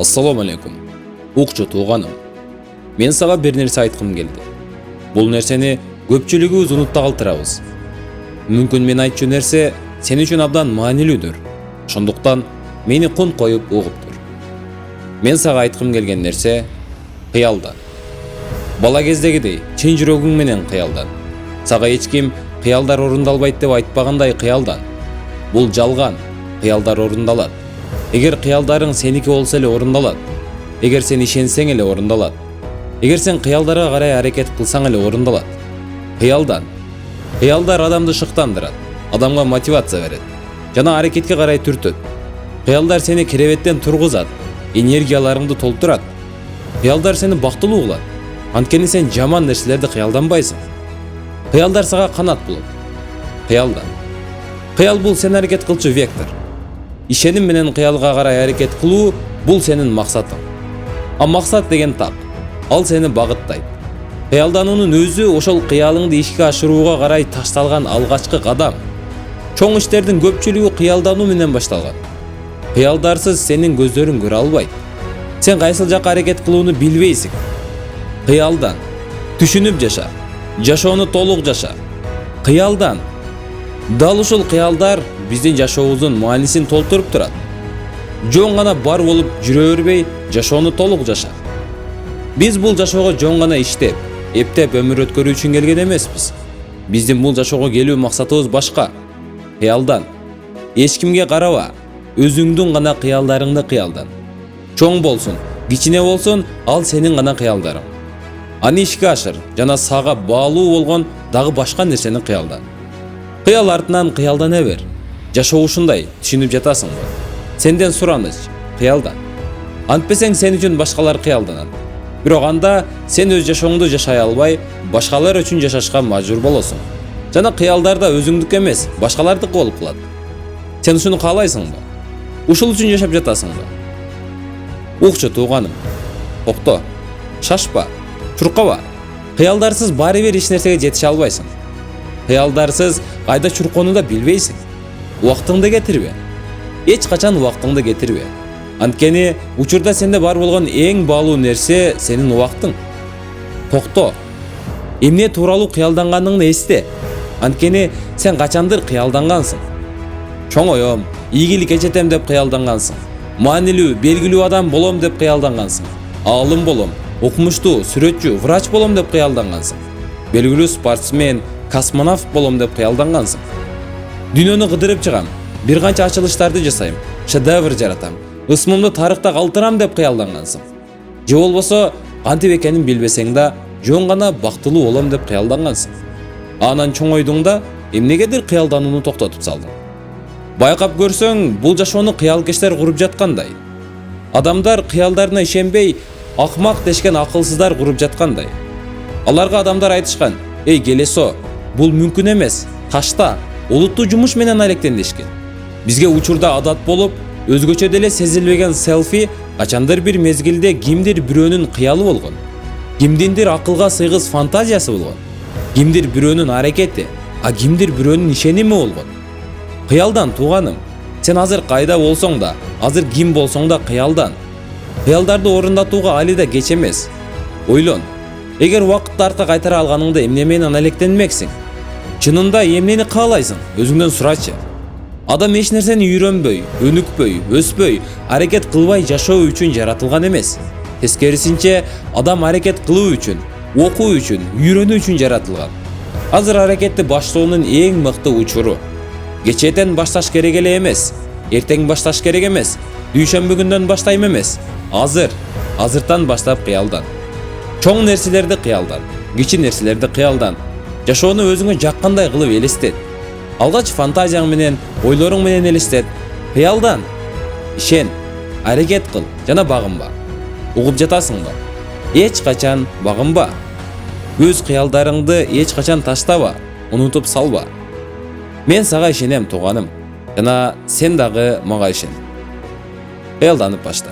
Assalamu alaikum. Укчу тууганым. Мен сага бир нерсе айткым келди. Бул нерсени көпчүлүгүбүз унутта калтырабыз. Мүмкүн мен айтчу нерсе сен үчүн абдан маанилүүдүр. Ошондуктан мени кун коюп угуп тур. Мен сага айткым келген нерсе кыялдан. Бала кездегидей чын жүрөгүң менен кыялдан. Сага эч ким кыялдар орундалбайт деп айтпагандай кыялдан. Бул жалган. Кыялдар орундалат. Эгер кыялдарың сеники болсо эле орундалат. Эгер сен ишенсең эле орундалат. Эгер сен кыялдарга карай аракет кылсаң эле орундалат. Кыялдан. Кыялдар адамды шыктандырат, адамга мотивация берет жана аракетке карай түртөт. Кыялдар сени керебеттен тургузат, энергияларыңды толтурат. Кыялдар сени бактылуу кылат. Анткени сен жаман нерселерди кыялданбайсың. Кыялдар сага канат болот. Кыялдан. Кыял бул сен аракет кылчу вектор. Ишеним менен кыялга карай аракет кылуу бул сенин максатың. А максат деген так. Ал сени багыттайт. Кыялдануунун өзү ошол кыялыңды ишке ашырууга карай ташталган алгачкы кадам. Чоң иштердин көпчүлүгү кыялдануу менен башталган. Кыялдарсыз сенин көздөрүң көрө албайт. Сен кайсыл жакка аракет кылууну билбейсиң. Кыялдан. Түшүнүп жаша. Жашоону толук жаша. Кыялдан. Дал ушул кыялдар биздин жашообуздун маанисин толтуруп турат. Жөн гана бар болуп жүрө бербей, жашоону толук жаша. Биз бул жашоого жөн гана иштеп, эптеп өмүр өткөрүү үчүн келген эмеспиз. Биздин бул жашоого келүү максатыбыз башка. Кыялдан. Эч кимге караба, өзүңдүн гана кыялдарыңды кыялдан. Чоң болсун, кичине болсун, ал сенин гана кыялдарың. Аны ишке ашыр жана сага баалуу болгон дагы башка нерсени кыялдан. Кыял артынан кыялдана бер. Жашоо ушундай, түшүнүп жатасыңбы? Сенден сураныч, кыялдан. Антпесең сен үчүн башкалар кыялданат. Бирок анда сен өз жашооңду жашай албай, башкалар үчүн жашашка мажбур болосуң. Жана кыялдар да өзүңдүк эмес, башкалардыкы болуп калат. Сен ушуну каалайсыңбы? Ушул үчүн жашап жатасыңбы? Укчу тууганым. Токто. Шашпа. Чуркаба. Кыялдарсыз баары бир эч нерсеге жетише албайсың. Кыялдарсыз кайда чуркоону да билбейсиң. Убактыңды кетирбе. Эч качан убактыңды кетирбе. Анткени учурда сенде бар болгон эң баалуу нерсе сенин убактың. Токто. Эмне тууралуу кыялданганыңды эсте. Анткени сен качандыр кыялдангансың. Чоңоём, ийгиликке жетем деп кыялдангансың. Маанилүү, белгилүү адам болом деп кыялдангансың. Аалым болом, окумуштуу, сүрөтчү, врач болом деп кыялдангансың. Белгилүү спортсмен, космонавт болом деп кыялдангансың. Дүйнөнү кыдырып чыгам, бир канча ачылыштарды жасайм, шедевр жаратам, ысмымды тарыхта калтырам деп кыялдангансың. Же болбосо кантип экенин билбесең да, жөн гана бактылуу болом деп кыялдангансың. Анан чоңойдуңда эмнегедир кыялданууну токтотуп салдың. Байкап көрсөң, бул жашоону кыялкештер куруп жаткандай. Адамдар кыялдарына ишенбей, акмак дешкен акылсыздар куруп жаткандай. Аларга адамдар айтышкан: "Эй келесо, бул мүмкүн эмес, ташта, олуттуу жумуш менен алектен" дешкен. Бизге учурда адат болуп, өзгөчө деле сезилбеген селфи качандыр бир мезгилде кимдир бирөөнүн кыялы болгон. Кимдиндир акылга сыйгыз фантазиясы болгон. Кимдир бирөөнүн аракети, а кимдир бирөөнүн ишеними болгон. Кыялдан тууганым. Сен азыр кайда болсоң да, азыр ким болсоң да кыялдан. Кыялдарды орундатууга али да кеч эмес. Ойлон. Эгер убакытты артка кайтара алганыңда эмне менен алектенмексиң? Чынында эмнени каалайсың? Өзүңдөн сурачы. Адам эч нерсени үйрөнбөй, өнүкпөй, өспөй, аракет кылбай жашоо үчүн жаратылган эмес. Тескерисинче, адам аракет кылуу үчүн, окуу үчүн, үйрөнүү үчүн жаратылган. Азыр аракетти баштоонун эң мыкты учуру. Кечээден башташ керек эле эмес, эртең башташ керек эмес, дүйшөмбү күндөн баштайм эмес. Азыртан баштап кыялдан. Чоң нерселерди кыялдан, кичи нерселерди кыялдан. Жашоону өзүңө жаккандай кылып элестет. Алгач фантазияң менен, ойлоруң менен элестет. Кыялдан. Ишен, аракет кыл жана багынба. Угуп жатасыңбы? Эч качан багынба. Өз кыялдарыңды эч качан таштаба, унутуп салба. Мен сага ишенем тууганым, жана сен дагы мага ишен. Кыялданып башта.